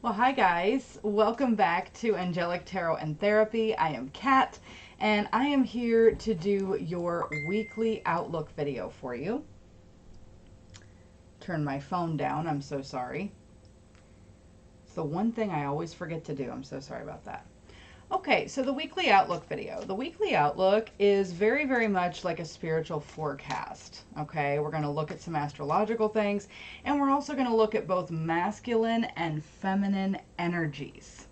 Well, hi guys. Welcome back to Angelic Tarot and Therapy. I am Kat, and I am here to do your weekly outlook video for you. Turn my phone down. I'm so sorry. It's the one thing I always forget to do. I'm so sorry about that. Okay, so the weekly outlook video. The weekly outlook is very, very much like a spiritual forecast. Okay, we're going to look at some astrological things, and we're also going to look at both masculine and feminine energies.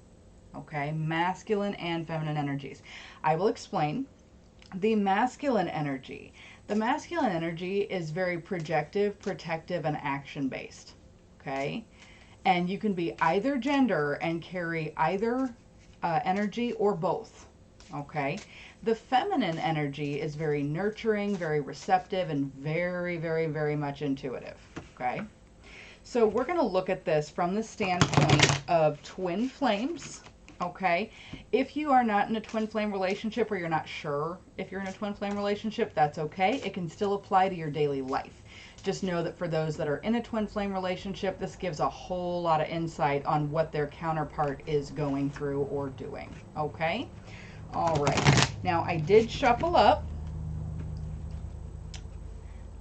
Okay, masculine and feminine energies. I will explain. The masculine energy. The masculine energy is very projective, protective, and action-based. Okay, and you can be either gender and carry either energy or both. Okay, the feminine energy is very nurturing, very receptive, and very, very, very much intuitive. Okay, so we're going to look at this from the standpoint of twin flames. Okay, if you are not in a twin flame relationship, or you're not sure if you're in a twin flame relationship, that's okay. It can still apply to your daily life. Just know that for those that are in a twin flame relationship, this gives a whole lot of insight on what their counterpart is going through or doing. Okay? All right. Now, I did shuffle up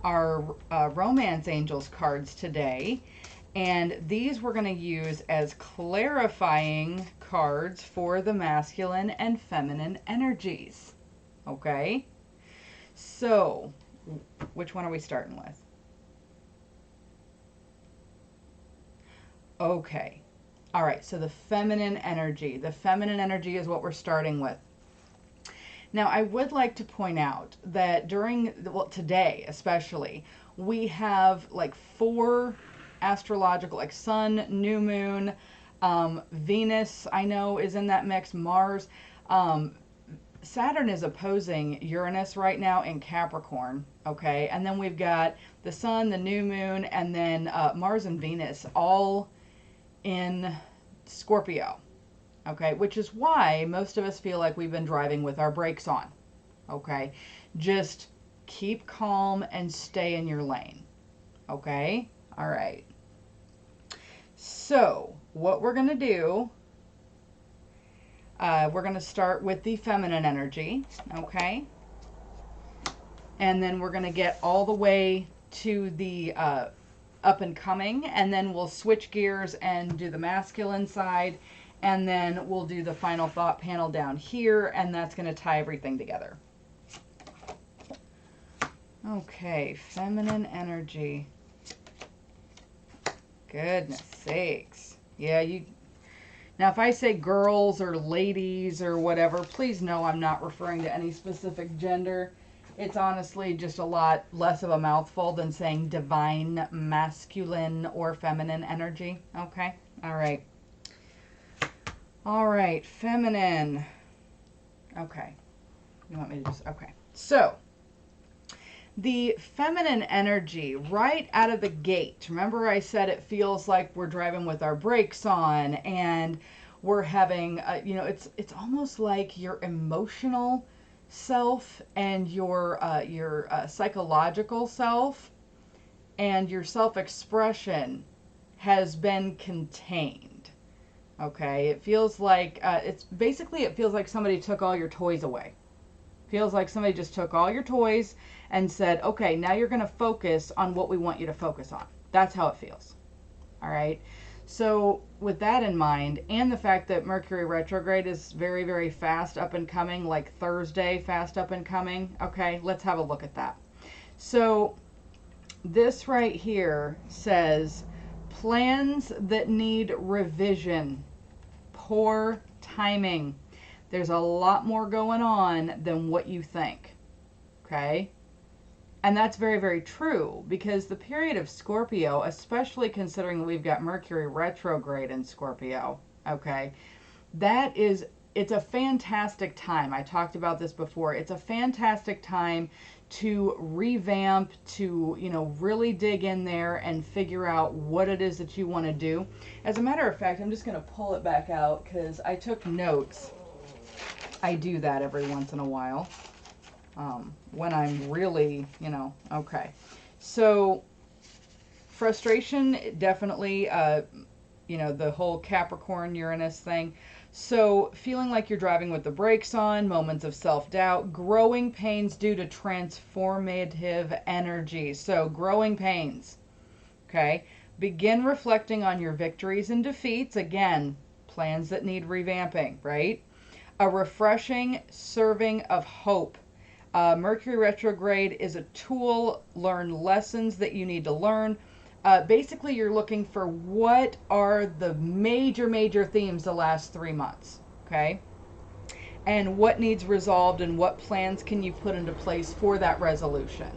our Romance Angels cards today, and these we're going to use as clarifying cards for the masculine and feminine energies. Okay? So, which one are we starting with? Okay. All right. So the feminine energy. The feminine energy is what we're starting with. Now, I would like to point out that today especially, we have like 4 astrological, like sun, new moon, Venus, I know is in that mix, Mars. Saturn is opposing Uranus right now in Capricorn. Okay. And then we've got the sun, the new moon, and then Mars and Venus all in Scorpio, okay, which is why most of us feel like we've been driving with our brakes on. Okay, just keep calm and stay in your lane. Okay, all right. So what we're going to do, we're going to start with the feminine energy. Okay, and then we're going to get all the way to the up and coming, and then we'll switch gears and do the masculine side, and then we'll do the final thought panel down here, and that's going to tie everything together. Okay, feminine energy. Goodness sakes. Yeah, now if I say girls or ladies or whatever, please know I'm not referring to any specific gender. It's honestly just a lot less of a mouthful than saying divine masculine or feminine energy. Okay? All right. All right. Feminine. Okay. You want me to just... Okay. So, the feminine energy right out of the gate. Remember I said it feels like we're driving with our brakes on, and we're having, it's almost like your emotional self and your psychological self and your self-expression has been contained. Okay, it feels like it feels like somebody took all your toys away. Feels like somebody just took all your toys and said, okay, now you're going to focus on what we want you to focus on. That's how it feels. All right. So with that in mind, and the fact that Mercury retrograde is very, very fast up and coming, like Thursday, fast up and coming. Okay, let's have a look at that. So this right here says plans that need revision, poor timing. There's a lot more going on than what you think. Okay? And that's very, very true, because the period of Scorpio, especially considering that we've got Mercury retrograde in Scorpio, okay, it's a fantastic time. I talked about this before. It's a fantastic time to revamp, to, really dig in there and figure out what it is that you want to do. As a matter of fact, I'm just going to pull it back out because I took notes. I do that every once in a while. When I'm really, okay. So frustration definitely the whole Capricorn Uranus thing. So, feeling like you're driving with the brakes on, moments of self doubt, growing pains due to transformative energy. So, growing pains. Okay. Begin reflecting on your victories and defeats. Again, plans that need revamping, right? A refreshing serving of hope. Mercury retrograde is a tool. Learn lessons that you need to learn. Basically, you're looking for what are the major themes the last 3 months, okay? And what needs resolved and what plans can you put into place for that resolution,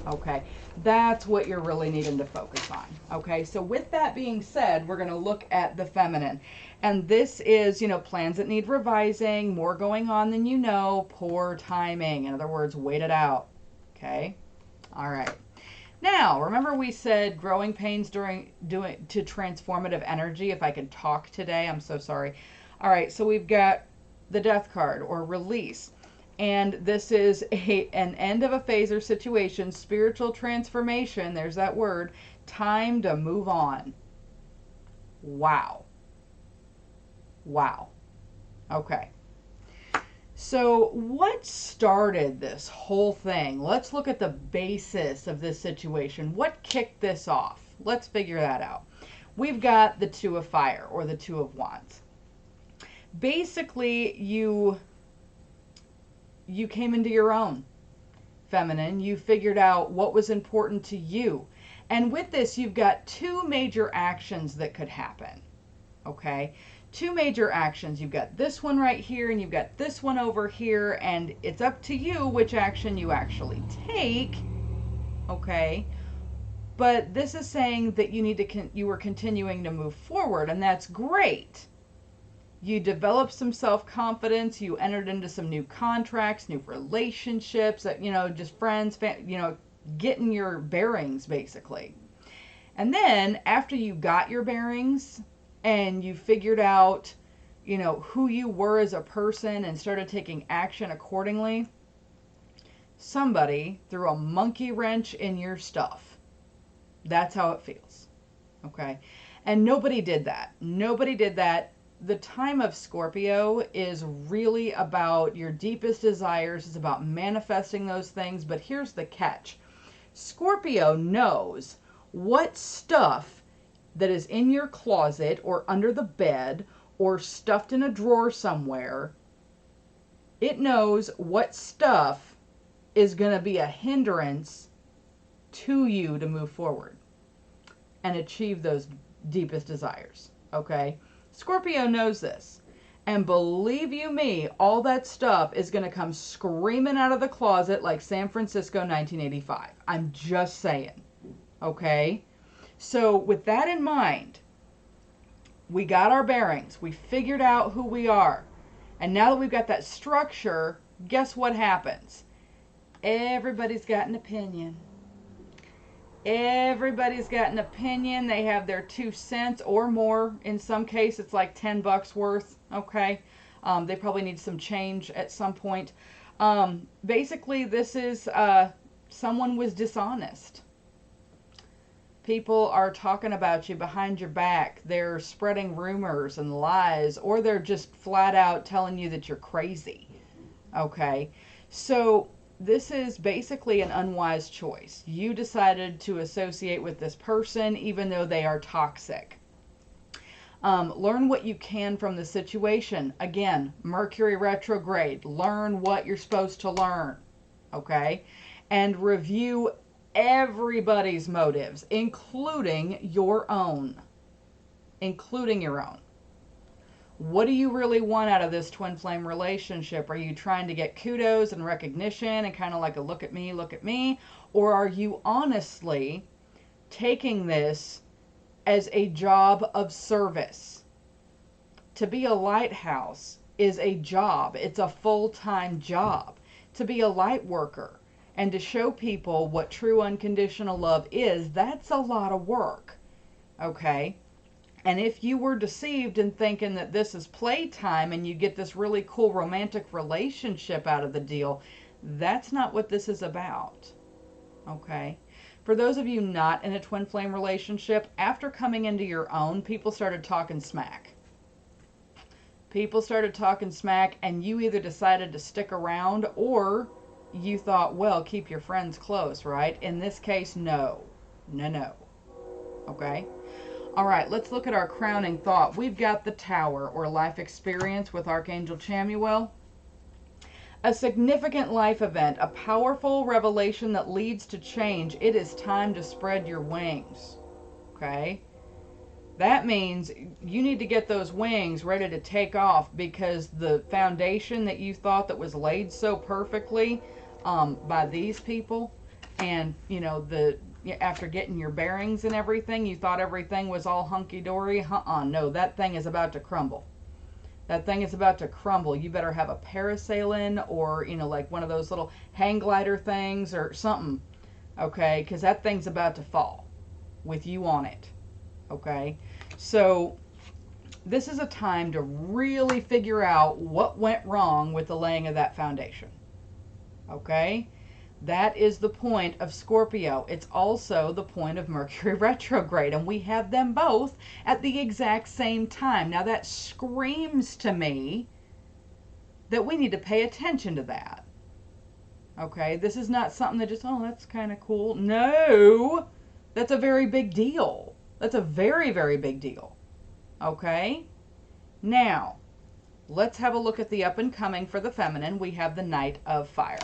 okay? That's what you're really needing to focus on, okay? So with that being said, we're going to look at the feminine. And this is, plans that need revising, more going on than you know, poor timing. In other words, wait it out, okay? All right. Now, remember we said growing pains to transformative energy. If I could talk today, I'm so sorry. All right, so we've got the death card or release. And this is an end of a phase or situation, spiritual transformation. There's that word. Time to move on. Wow. Wow. Okay. So what started this whole thing? Let's look at the basis of this situation. What kicked this off? Let's figure that out. We've got the Two of Fire or the Two of Wands. Basically, you came into your own, feminine. You figured out what was important to you. And with this, you've got two major actions that could happen. Okay? Two major actions. You've got this one right here and you've got this one over here, and it's up to you which action you actually take, okay? But this is saying that you were continuing to move forward, and that's great. You developed some self-confidence, you entered into some new contracts, new relationships, just friends, getting your bearings basically. And then after you got your bearings, and you figured out, who you were as a person and started taking action accordingly, somebody threw a monkey wrench in your stuff. That's how it feels. Okay? And nobody did that. Nobody did that. The time of Scorpio is really about your deepest desires. It's about manifesting those things. But here's the catch. Scorpio knows what stuff that is in your closet or under the bed or stuffed in a drawer somewhere. It knows what stuff is going to be a hindrance to you to move forward and achieve those deepest desires. Okay? Scorpio knows this. And believe you me, all that stuff is going to come screaming out of the closet like San Francisco 1985. I'm just saying. Okay? So with that in mind, we got our bearings. We figured out who we are. And now that we've got that structure, guess what happens? Everybody's got an opinion. Everybody's got an opinion. They have their 2 cents or more. In some case, it's like $10 worth. Okay. They probably need some change at some point. Basically, this is someone was dishonest. People are talking about you behind your back. They're spreading rumors and lies, or they're just flat out telling you that you're crazy. Okay? So this is basically an unwise choice. You decided to associate with this person even though they are toxic. Learn what you can from the situation. Again, Mercury retrograde. Learn what you're supposed to learn. Okay? And review everybody's motives, including your own. Including your own. What do you really want out of this twin flame relationship? Are you trying to get kudos and recognition and kind of like a look at me? Or are you honestly taking this as a job of service? To be a lighthouse is a job. It's a full-time job. To be a light worker and to show people what true unconditional love is, that's a lot of work. Okay? And if you were deceived in thinking that this is playtime and you get this really cool romantic relationship out of the deal, that's not what this is about. Okay? For those of you not in a twin flame relationship, after coming into your own, people started talking smack. People started talking smack, and you either decided to stick around or you thought, well, keep your friends close, right? In this case, no. No, no. Okay? All right, let's look at our crowning thought. We've got the Tower, or life experience, with Archangel Chamuel. A significant life event, a powerful revelation that leads to change. It is time to spread your wings. Okay? That means you need to get those wings ready to take off, because the foundation that you thought that was laid so perfectly by these people, and you know, after getting your bearings and everything, you thought everything was all hunky-dory. No, that thing is about to crumble. That thing is about to crumble. You better have a parasailing, or, you know, like one of those little hang glider things or something, okay? Because that thing's about to fall with you on it, okay? So this is a time to really figure out what went wrong with the laying of that foundation, okay? That is the point of Scorpio. It's also the point of Mercury retrograde, and we have them both at the exact same time. Now that screams to me that we need to pay attention to that. Okay, this is not something that just, oh, that's kind of cool. No, that's a very big deal. That's a very, very big deal. Okay, now let's have a look at the up and coming for the feminine. We have the Knight of Fire.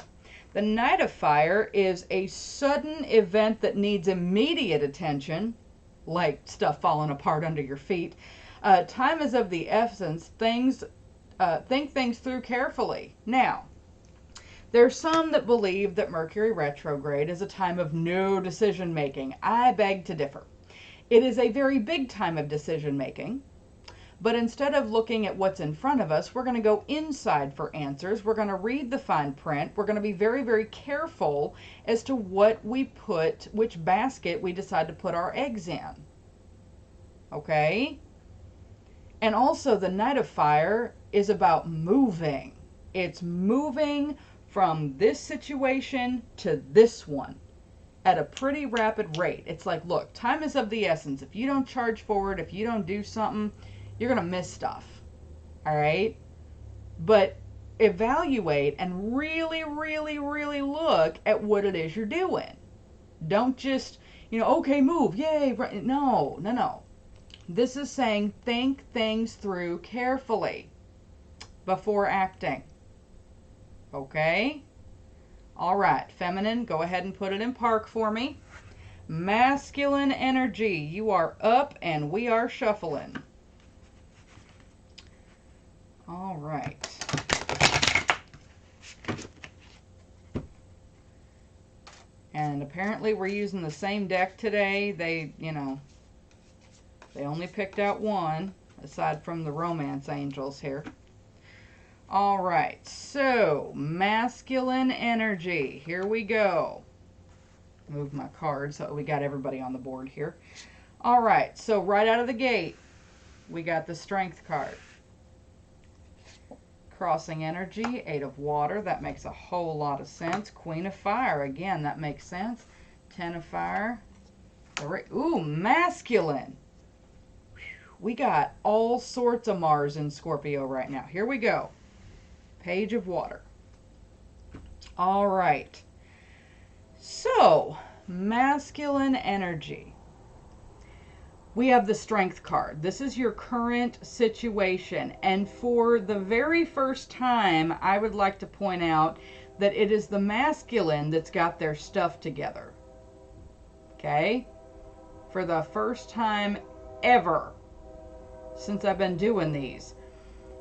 The Knight of Fire is a sudden event that needs immediate attention, like stuff falling apart under your feet. Time is of the essence. Think things through carefully. Now, there's some that believe that Mercury retrograde is a time of no decision making. I beg to differ. It is a very big time of decision making. But instead of looking at what's in front of us, we're going to go inside for answers. We're going to read the fine print. We're going to be very, very careful as to what we put, which basket we decide to put our eggs in. Okay? And also, the Knight of Fire is about moving. It's moving from this situation to this one at a pretty rapid rate. It's like, look, time is of the essence. If you don't charge forward, if you don't do something, you're going to miss stuff, all right? But evaluate and really, really, really look at what it is you're doing. Don't just, you know, okay, move, yay. No, no, no. This is saying think things through carefully before acting, okay? All right, feminine, go ahead and put it in park for me. Masculine energy, you are up and we are shuffling. All right. And apparently we're using the same deck today. They, you know, they only picked out one, aside from the romance angels here. All right, so masculine energy. Here we go. Move my card so we got everybody on the board here. All right, so right out of the gate, we got the Strength card. Crossing energy, 8 of water, that makes a whole lot of sense. Queen of Fire, again, that makes sense. 10 of fire. Ooh, masculine. We got all sorts of Mars in Scorpio right now. Here we go. Page of water. All right. So, masculine energy. We have the Strength card. This is your current situation. And for the very first time, I would like to point out that it is the masculine that's got their stuff together. Okay? For the first time ever since I've been doing these.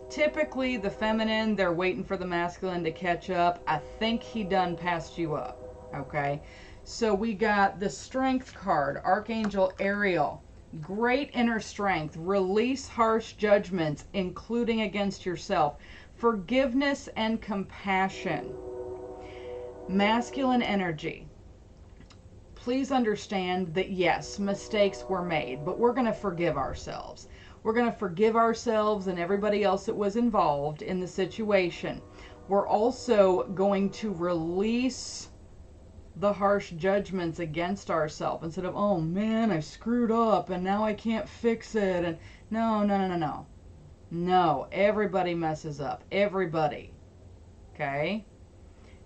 Typically, the feminine, they're waiting for the masculine to catch up. I think he done passed you up. Okay? So we got the Strength card, Archangel Ariel. Great inner strength. Release harsh judgments, including against yourself. Forgiveness and compassion. Masculine energy. Please understand that yes, mistakes were made, but we're going to forgive ourselves. We're going to forgive ourselves and everybody else that was involved in the situation. We're also going to release the harsh judgments against ourselves instead of, oh man, I screwed up and now I can't fix it. And no, no, no, no, no. No, everybody messes up. Everybody. Okay?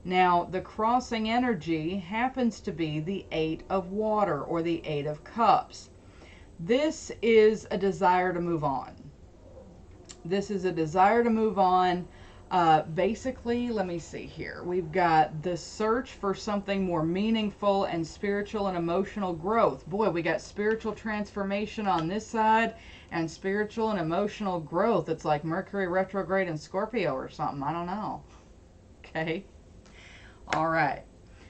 Now, the crossing energy happens to be the 8 of water or the 8 of cups. This is a desire to move on. This is a desire to move on. Basically, let me see here. We've got the search for something more meaningful and spiritual and emotional growth. Boy, we got spiritual transformation on this side and spiritual and emotional growth. It's like Mercury retrograde in Scorpio or something. I don't know. Okay. All right.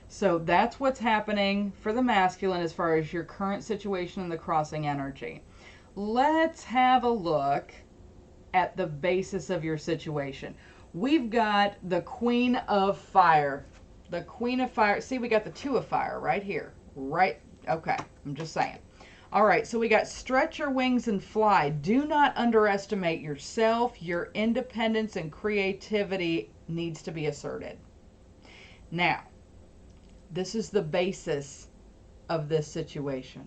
So that's what's happening for the masculine as far as your current situation in the crossing energy. Let's have a look at the basis of your situation. We've got the Queen of Fire. The Queen of Fire. See, we got the Two of Fire right here. Right. Okay. I'm just saying. All right. So we got stretch your wings and fly. Do not underestimate yourself. Your independence and creativity needs to be asserted. Now, this is the basis of this situation.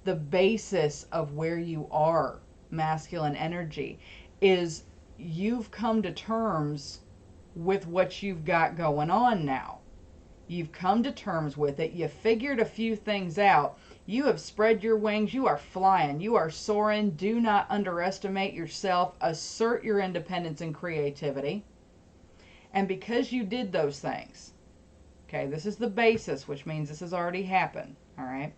The basis of where you are, masculine energy, is you've come to terms with what you've got going on now. You've come to terms with it. You figured a few things out. You have spread your wings. You are flying. You are soaring. Do not underestimate yourself. Assert your independence and creativity. And because you did those things, okay, this is the basis, which means this has already happened, all right?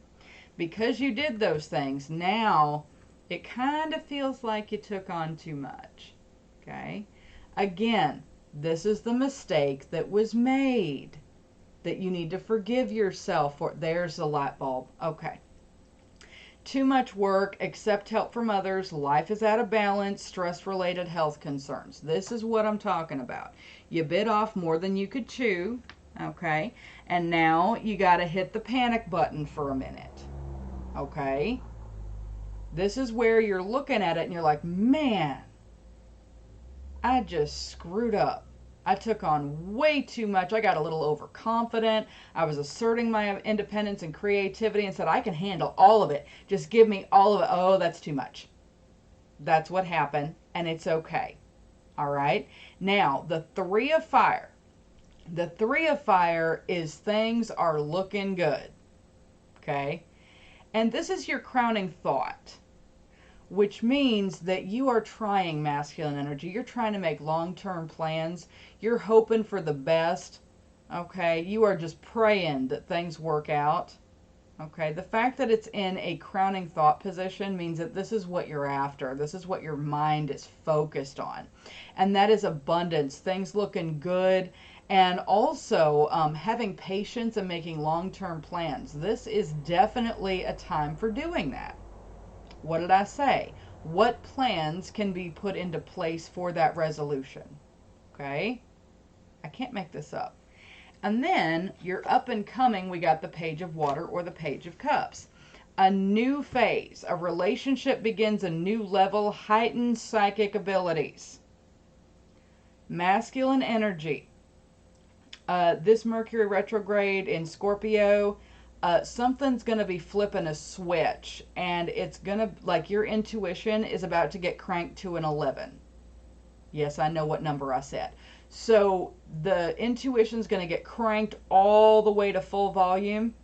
Because you did those things, now it kind of feels like you took on too much, okay? Again, this is the mistake that was made that you need to forgive yourself for. There's the light bulb. Okay. Too much work, accept help from others, life is out of balance, stress-related health concerns. This is what I'm talking about. You bit off more than you could chew, okay? And now you got to hit the panic button for a minute, okay? This is where you're looking at it and you're like, man, I just screwed up. I took on way too much. I got a little overconfident. I was asserting my independence and creativity and said, I can handle all of it. Just give me all of it. Oh, that's too much. That's what happened, and it's okay. All right? Now, the Three of Fire. The Three of Fire is things are looking good. Okay? And this is your crowning thought, which means that you are trying masculine energy. You're trying to make long-term plans. You're hoping for the best, okay? You are just praying that things work out, okay? The fact that it's in a crowning thought position means that this is what you're after. This is what your mind is focused on. And that is abundance, things looking good, and also having patience and making long-term plans. This is definitely a time for doing that. What did I say? What plans can be put into place for that resolution? Okay? I can't make this up. And then you're up and coming. We got the Page of Water or the Page of Cups. A new phase. A relationship begins a new level. Heightened psychic abilities. Masculine energy. This Mercury retrograde in Scorpio, something's going to be flipping a switch, and it's going to, like, your intuition is about to get cranked to an 11. Yes, I know what number I said. So the intuition's going to get cranked all the way to full volume,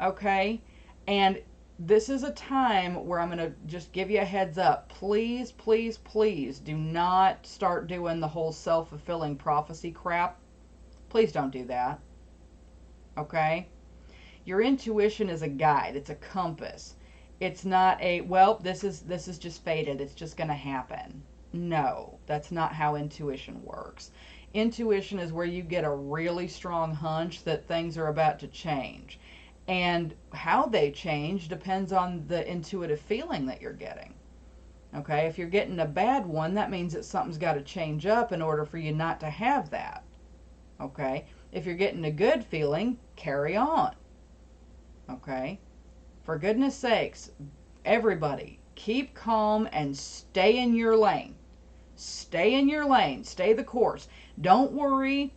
okay? And this is a time where I'm going to just give you a heads up. Please, please, please do not start doing the whole self-fulfilling prophecy crap. Please don't do that, okay? Your intuition is a guide. It's a compass. It's not a, well, this is just fated. It's just going to happen. No, that's not how intuition works. Intuition is where you get a really strong hunch that things are about to change. And how they change depends on the intuitive feeling that you're getting. Okay, if you're getting a bad one, that means that something's got to change up in order for you not to have that. Okay, if you're getting a good feeling, carry on. Okay, for goodness sakes, everybody, keep calm and stay in your lane. Stay in your lane. Stay the course. Don't worry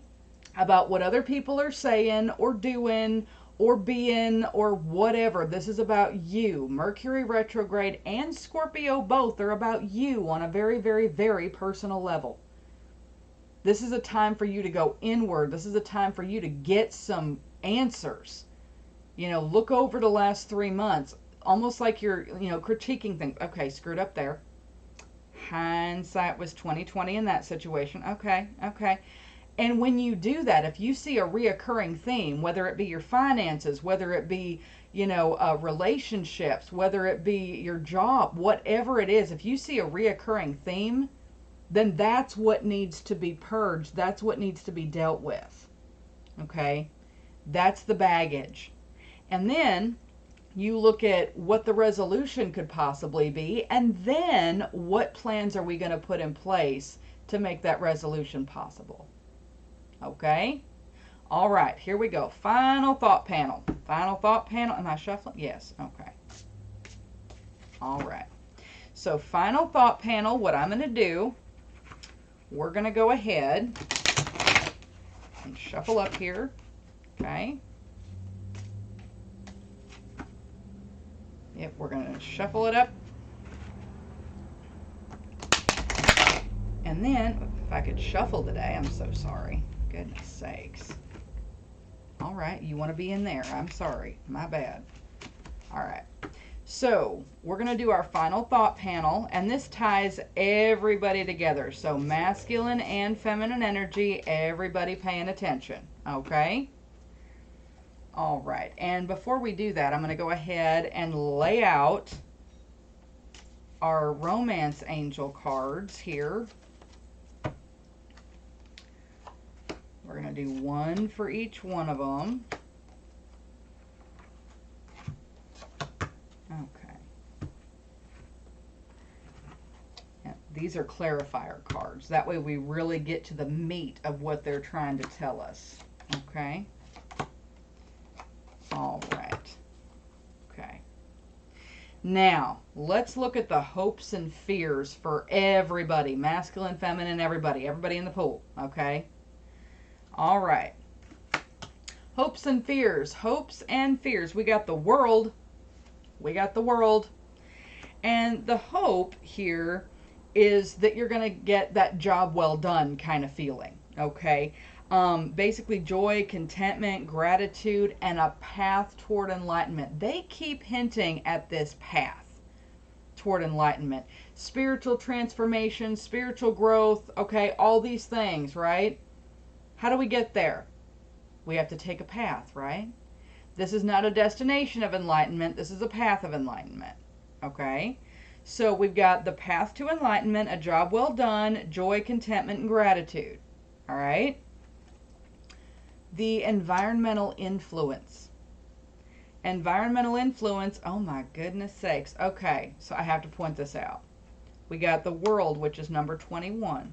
about what other people are saying or doing or being or whatever. This is about you. Mercury retrograde and Scorpio both are about you on a very, very, very personal level. This is a time for you to go inward. This is a time for you to get some answers. You know, look over the last 3 months, almost like you're, critiquing things. Okay, screwed up there. Hindsight was 2020 in that situation. Okay. And when you do that, if you see a reoccurring theme, whether it be your finances, whether it be, relationships, whether it be your job, whatever it is, if you see a reoccurring theme, then that's what needs to be purged. That's what needs to be dealt with. Okay? That's the baggage. And then you look at what the resolution could possibly be, and then what plans are we going to put in place to make that resolution possible. Okay? All right, here we go. Final thought panel. Final thought panel. Am I shuffling? Yes. Okay. All right. So final thought panel, what I'm going to do, we're going to go ahead and shuffle up here. Okay? Yep, we're going to shuffle it up. And then, if I could shuffle today, I'm so sorry. Goodness sakes. All right, you want to be in there. I'm sorry. My bad. All right. So, we're going to do our final thought panel, and this ties everybody together. So, masculine and feminine energy, everybody paying attention. Okay? All right. And before we do that, I'm going to go ahead and lay out our romance angel cards here. We're going to do one for each one of them. Okay. Yeah, these are clarifier cards. That way we really get to the meat of what they're trying to tell us. Okay. All right. Okay. Now, let's look at the hopes and fears for everybody. Masculine, feminine, everybody. Everybody in the pool. Okay. All right. Hopes and fears. Hopes and fears. We got the world. We got the world. And the hope here is that you're going to get that job well done kind of feeling. Okay. Basically joy, contentment, gratitude, and a path toward enlightenment. They keep hinting at this path toward enlightenment. Spiritual transformation, spiritual growth. Okay. All these things, right? How do we get there? We have to take a path, right? This is not a destination of enlightenment. This is a path of enlightenment. Okay? So we've got the path to enlightenment, a job well done, joy, contentment, and gratitude. All right? The environmental influence. Environmental influence, oh my goodness sakes. Okay, so I have to point this out. We got the world, which is number 21.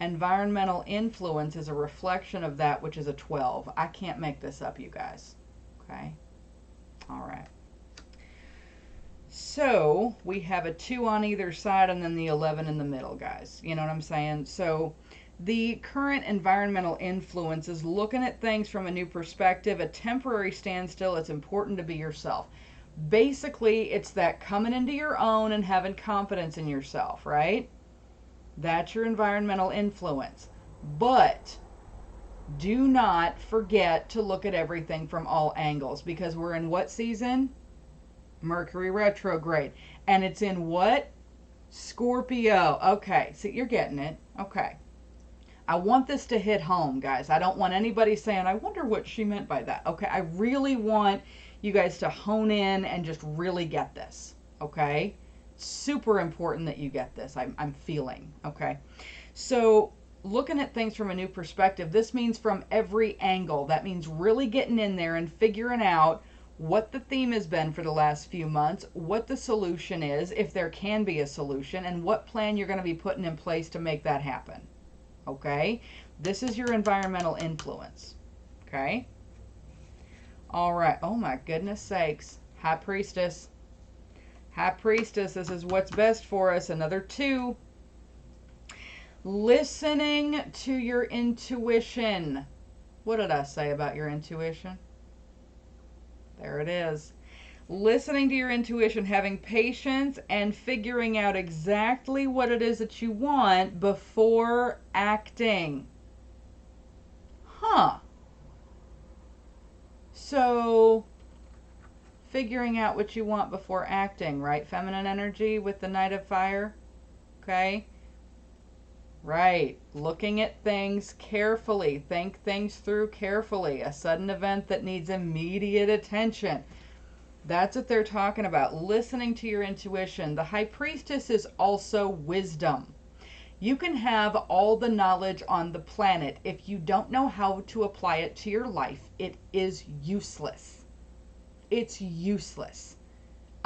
Environmental influence is a reflection of that, which is a 12. I can't make this up, you guys. Okay? All right. So, we have a 2 on either side and then the 11 in the middle, guys. You know what I'm saying? So, the current environmental influence is looking at things from a new perspective, a temporary standstill. It's important to be yourself. Basically, it's that coming into your own and having confidence in yourself, right? That's your environmental influence. But do not forget to look at everything from all angles, because we're in what season? Mercury retrograde. And it's in what? Scorpio. Okay, so you're getting it. Okay. I want this to hit home, guys. I don't want anybody saying, I wonder what she meant by that. Okay, I really want you guys to hone in and just really get this. Okay? Super important that you get this. I'm feeling. Okay? So, looking at things from a new perspective, this means from every angle. That means really getting in there and figuring out what the theme has been for the last few months, what the solution is, if there can be a solution, and what plan you're going to be putting in place to make that happen. Okay? This is your environmental influence. Okay? All right. Oh my goodness sakes. High Priestess. High Priestess, this is what's best for us. Another 2. Listening to your intuition. What did I say about your intuition? There it is. Listening to your intuition, having patience, and figuring out exactly what it is that you want before acting. Huh. So, figuring out what you want before acting, right? Feminine energy with the Knight of Fire. Okay. Right. Looking at things carefully. Think things through carefully. A sudden event that needs immediate attention. That's what they're talking about. Listening to your intuition. The High Priestess is also wisdom. You can have all the knowledge on the planet. If you don't know how to apply it to your life, it is useless. It's useless.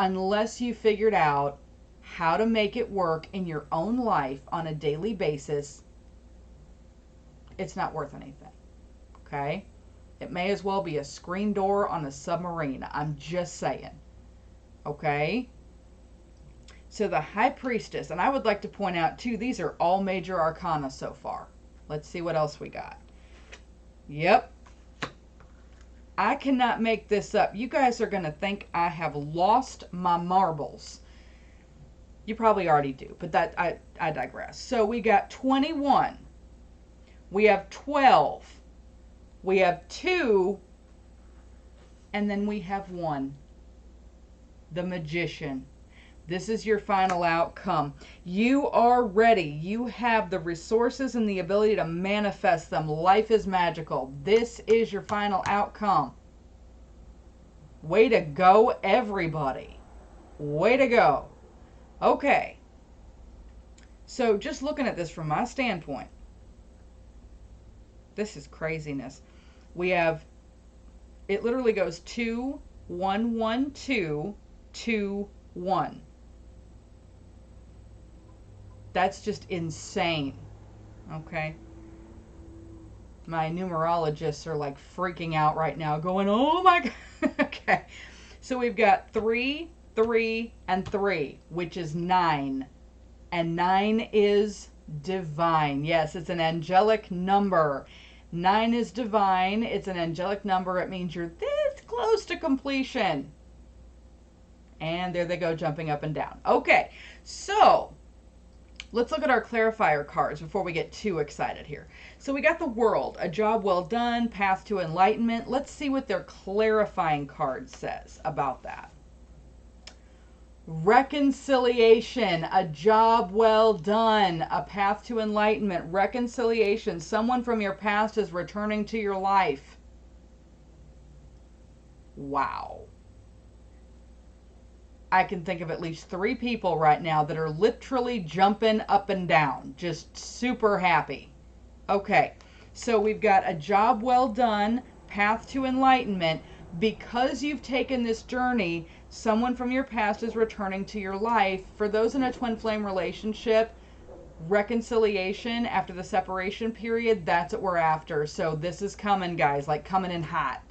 Unless you figured out how to make it work in your own life on a daily basis, it's not worth anything. Okay? It may as well be a screen door on a submarine. I'm just saying. Okay? So the High Priestess, and I would like to point out too, these are all major arcana so far. Let's see what else we got. Yep. I cannot make this up. You guys are going to think I have lost my marbles. You probably already do, but that I digress. So we got 21. We have 12. We have 2. And then we have 1. The Magician. This is your final outcome. You are ready. You have the resources and the ability to manifest them. Life is magical. This is your final outcome. Way to go, everybody. Way to go. Okay. So just looking at this from my standpoint, this is craziness. We have, it literally goes 2, 1, 1, 2, 2, 1. That's just insane. Okay. My numerologists are like freaking out right now, going, oh my God. Okay. So we've got 3, 3, and 3, which is 9. And 9 is divine. Yes, it's an angelic number. 9 is divine. It's an angelic number. It means you're this close to completion. And there they go, jumping up and down. Okay, so let's look at our clarifier cards before we get too excited here. So we got the World, a job well done, path to enlightenment. Let's see what their clarifying card says about that. Reconciliation, a job well done, a path to enlightenment. Reconciliation, someone from your past is returning to your life. Wow. I can think of at least 3 people right now that are literally jumping up and down, just super happy. Okay, so we've got a job well done, path to enlightenment. Because you've taken this journey, someone from your past is returning to your life. For those in a twin flame relationship, reconciliation after the separation period, that's what we're after. So this is coming, guys, like coming in hot.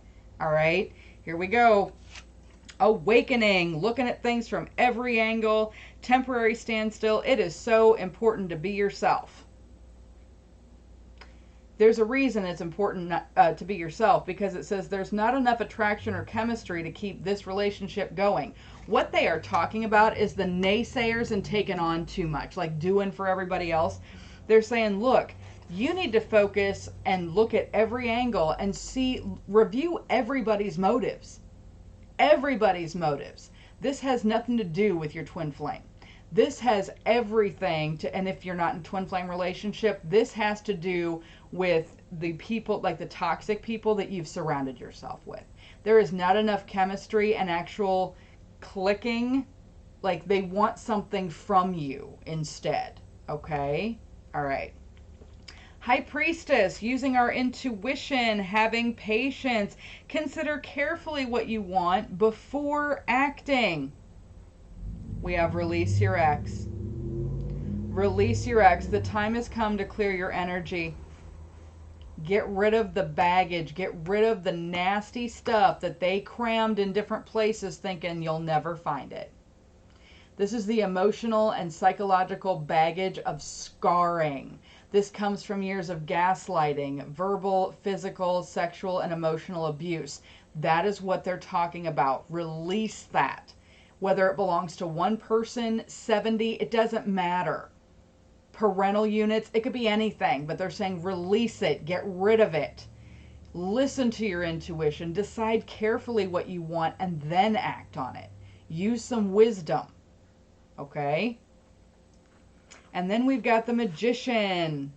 All right, here we go. Awakening, looking at things from every angle, temporary standstill. It is so important to be yourself. There's a reason it's important to be yourself, because it says there's not enough attraction or chemistry to keep this relationship going. What they are talking about is the naysayers and taking on too much, like doing for everybody else. They're saying, look, you need to focus and look at every angle and review everybody's motives. Everybody's motives. This has nothing to do with your twin flame. This has everything to, and if you're not in a twin flame relationship, this has to do with the people, like the toxic people that you've surrounded yourself with. There is not enough chemistry and actual clicking. Like they want something from you instead. Okay? All right. High Priestess, using our intuition, having patience. Consider carefully what you want before acting. We have release your ex. Release your ex. The time has come to clear your energy. Get rid of the baggage. Get rid of the nasty stuff that they crammed in different places thinking you'll never find it. This is the emotional and psychological baggage of scarring. This comes from years of gaslighting, verbal, physical, sexual, and emotional abuse. That is what they're talking about. Release that. Whether it belongs to one person, 70, it doesn't matter. Parental units, it could be anything, but they're saying release it, get rid of it. Listen to your intuition, decide carefully what you want, and then act on it. Use some wisdom, okay? And then we've got the Magician.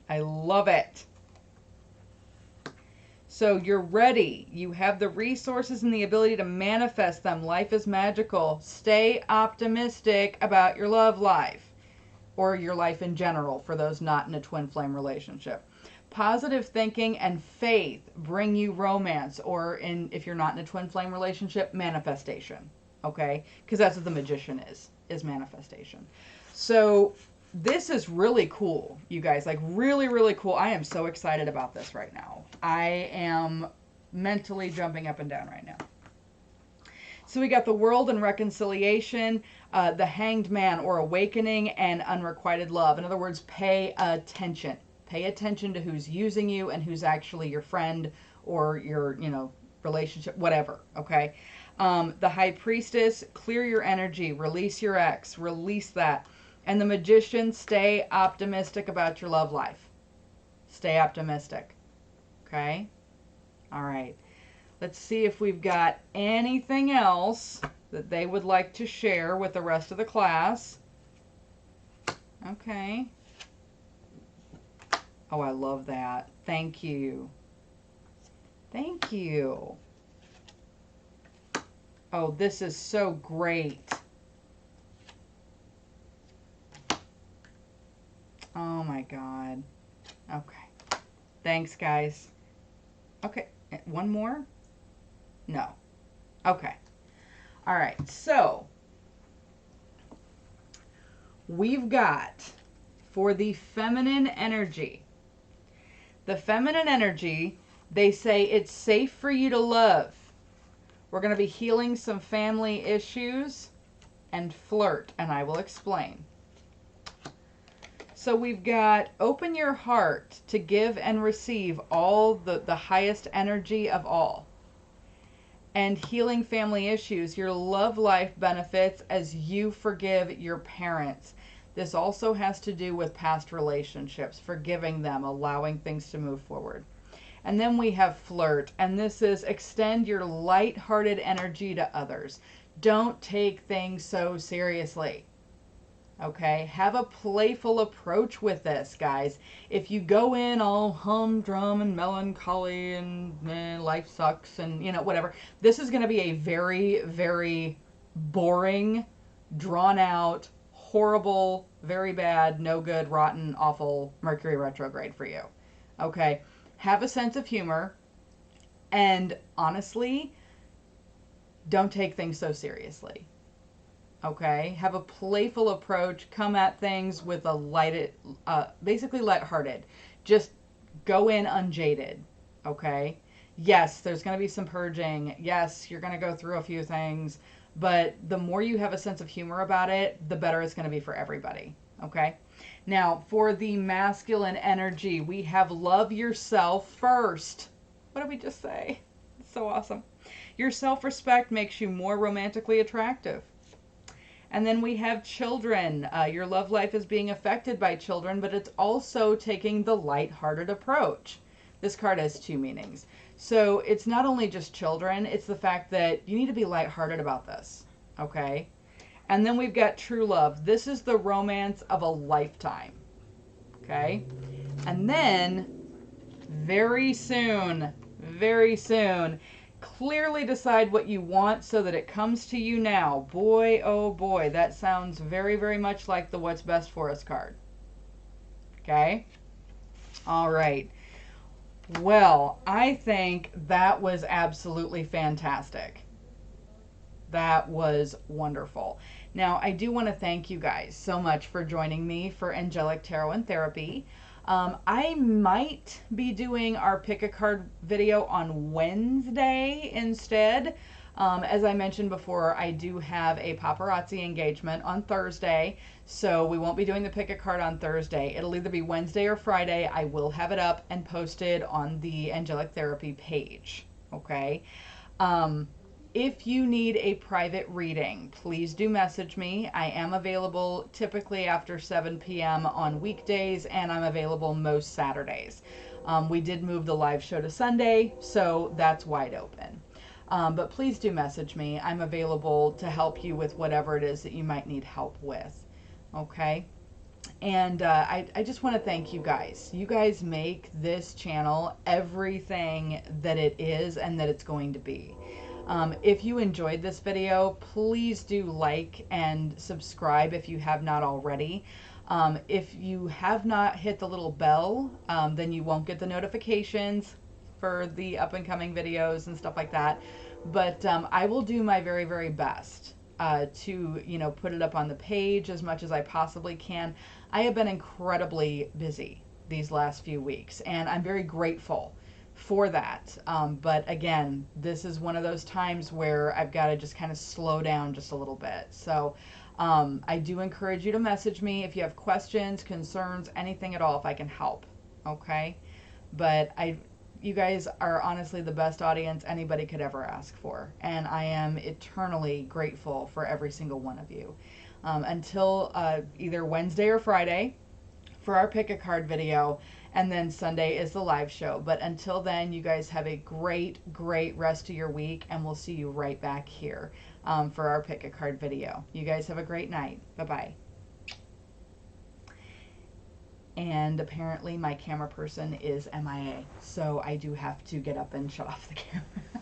I love it. So you're ready. You have the resources and the ability to manifest them. Life is magical. Stay optimistic about your love life, or your life in general for those not in a twin flame relationship. Positive thinking and faith bring you romance, or if you're not in a twin flame relationship, manifestation. Okay? Because that's what the Magician is manifestation. So this is really cool, you guys. Like, really, really cool. I am so excited about this right now. I am mentally jumping up and down right now. So we got the World and reconciliation, the Hanged Man, or awakening, and unrequited love. In other words, pay attention. Pay attention to who's using you and who's actually your friend or your, relationship, whatever, okay? The High Priestess, clear your energy, release your ex, release that. And the Magician, stay optimistic about your love life. Stay optimistic, okay? All right. Let's see if we've got anything else that they would like to share with the rest of the class. Okay. Oh, I love that. Thank you. Thank you. Oh, this is so great. Oh my God. Okay. Thanks, guys. Okay. One more? No. Okay. All right. So we've got for the feminine energy. The feminine energy, they say it's safe for you to love. We're going to be healing some family issues and flirt, and I will explain. So we've got open your heart to give and receive all the highest energy of all. And healing family issues, your love life benefits as you forgive your parents. This also has to do with past relationships, forgiving them, allowing things to move forward. And then we have flirt, and this is extend your light-hearted energy to others. Don't take things so seriously. Okay, have a playful approach with this, guys. If you go in all humdrum and melancholy and life sucks and, whatever, this is going to be a very, very boring, drawn out, horrible, very bad, no good, rotten, awful Mercury retrograde for you. Okay, have a sense of humor, and honestly, don't take things so seriously. Okay, have a playful approach, come at things with a basically lighthearted. Just go in unjaded, okay? Yes, there's going to be some purging. Yes, you're going to go through a few things, but the more you have a sense of humor about it, the better it's going to be for everybody, okay? Now, for the masculine energy, we have love yourself first. What did we just say? It's so awesome. Your self-respect makes you more romantically attractive. And then we have children. Your love life is being affected by children, but it's also taking the lighthearted approach. This card has two meanings. So it's not only just children, it's the fact that you need to be lighthearted about this, okay? And then we've got true love. This is the romance of a lifetime, okay? And then very soon, clearly decide what you want so that it comes to you now. Boy, oh boy, that sounds very, very much like the What's Best For Us card. Okay? All right. Well, I think that was absolutely fantastic. That was wonderful. Now, I do want to thank you guys so much for joining me for Angelic Tarot and Therapy. I might be doing our pick a card video on Wednesday instead. As I mentioned before, I do have a paparazzi engagement on Thursday, so we won't be doing the pick a card on Thursday. It'll either be Wednesday or Friday. I will have it up and posted on the Angelic Therapy page. Okay. Um, if you need a private reading, please do message me. I am available typically after 7 p.m. on weekdays, and I'm available most Saturdays. We did move the live show to Sunday, so that's wide open. But please do message me. I'm available to help you with whatever it is that you might need help with. Okay? And I just want to thank you guys. You guys make this channel everything that it is and that it's going to be. If you enjoyed this video, please do like and subscribe if you have not already. If you have not hit the little bell, then you won't get the notifications for the up and coming videos and stuff like that. But I will do my very, very best to, you know, put it up on the page as much as I possibly can. I have been incredibly busy these last few weeks, and I'm very grateful for that. But again, this is one of those times where I've got to just kind of slow down just a little bit. So I do encourage you to message me if you have questions, concerns, anything at all, if I can help. Okay? But you guys are honestly the best audience anybody could ever ask for. And I am eternally grateful for every single one of you. Until either Wednesday or Friday for our pick a card video, and then Sunday is the live show. But until then, you guys have a great, great rest of your week, and we'll see you right back here for our pick a card video. You guys have a great night. Bye-bye. And apparently my camera person is MIA, so I do have to get up and shut off the camera.